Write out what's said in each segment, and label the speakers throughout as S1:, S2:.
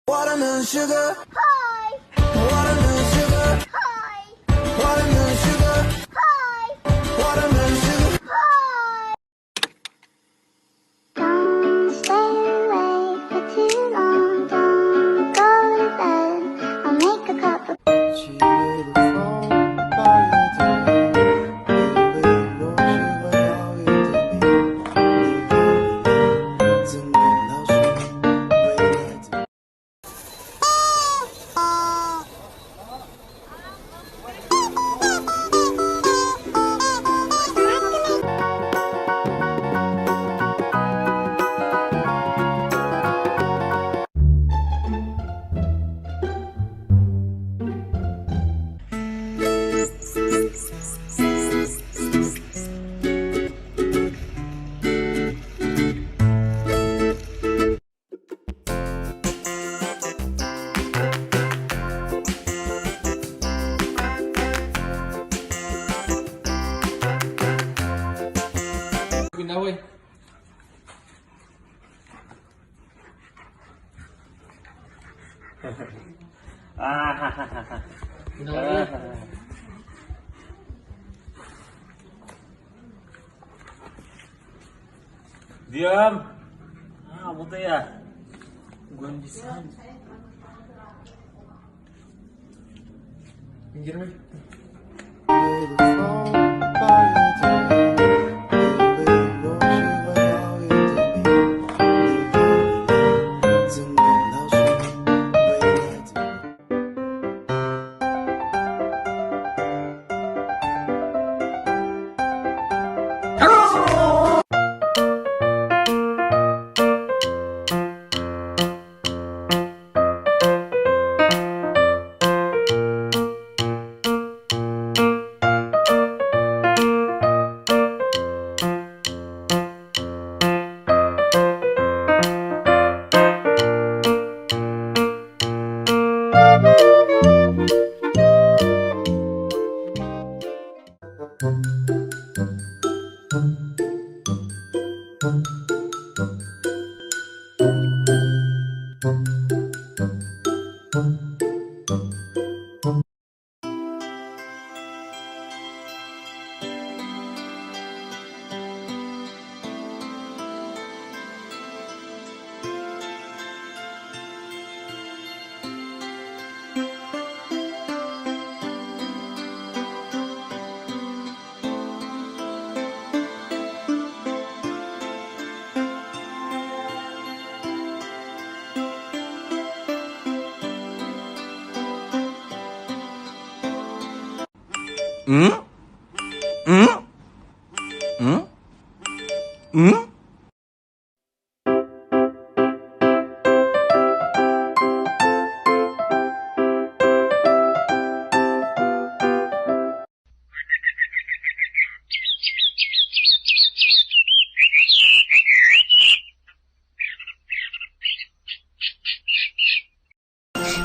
S1: Watermelon sugar. Hi. Watermelon sugar. Hi. Watermelon sugar. Hi. Watermelon sugar. Hi. Don't stay awake for too long. Don't go to bed. I'll make a cup of
S2: pindah weh. Pindah weh.
S3: Diam. Kamu tuh ya.
S2: Gua bisa. Pinggir weh.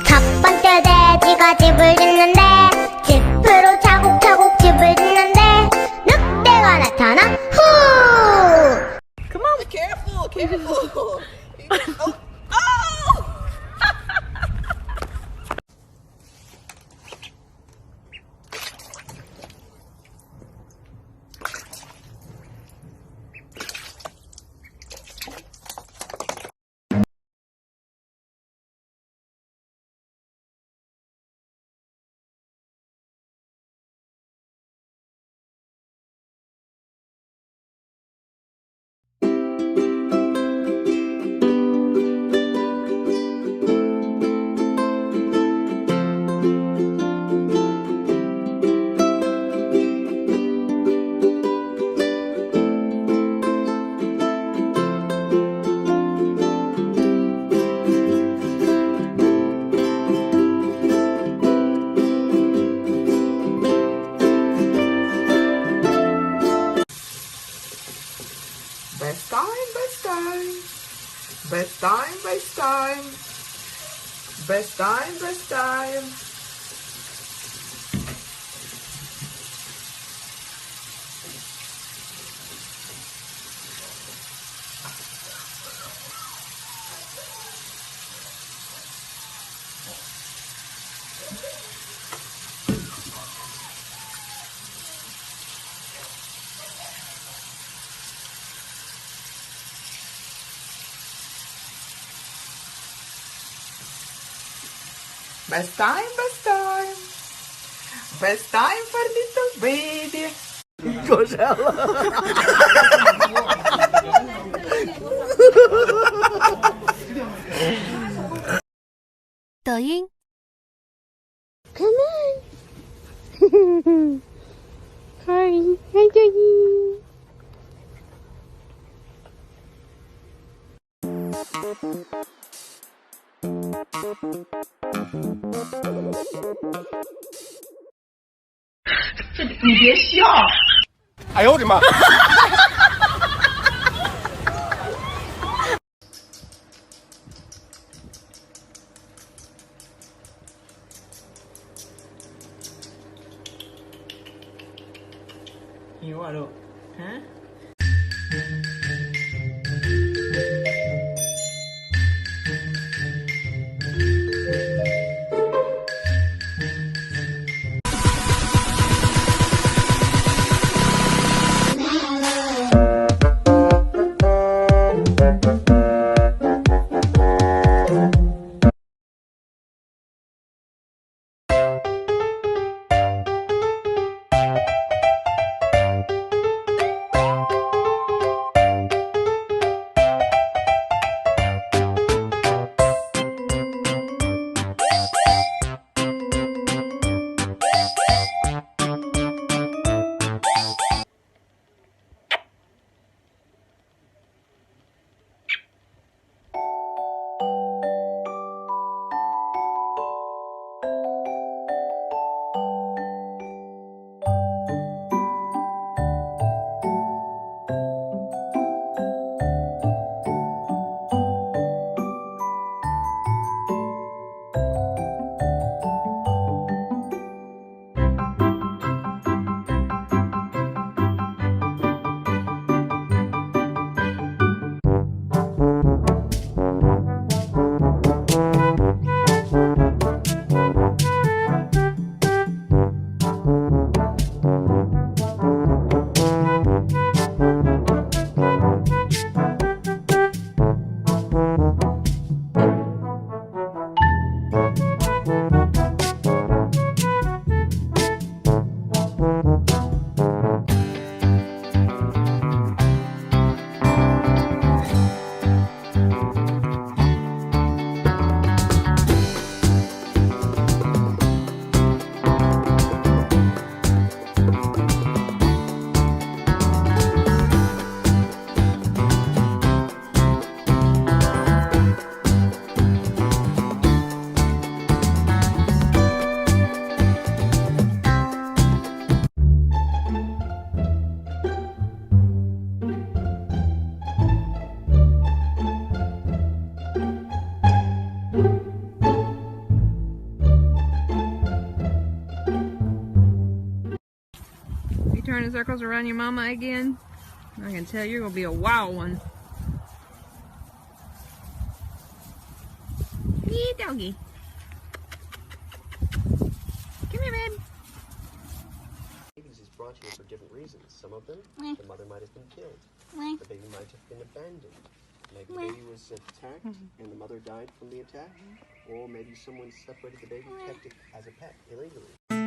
S4: 첫 번째 돼지가 집을 짓는데 집으로 차곡차곡 집을 짓는데 늑대가 나타나 후.
S5: Come on, careful, careful. Oh, oh! Best time, best time. Best time, best time. Best time, best time. Best time, best time. Best time for little baby.
S6: 抖音。
S4: Come on. Hi, hi, doggy.
S5: Hiểu à được hả?
S7: You turning circles around your mama again? I can tell you're gonna be a wild one. Hey, doggy. Come here, babe.
S8: Babies is brought here for different reasons. Some of them, the mother might have been killed. The baby might have been abandoned. Maybe the baby was attacked and the mother died from the attack. Or maybe someone separated the baby, kept it as a pet illegally.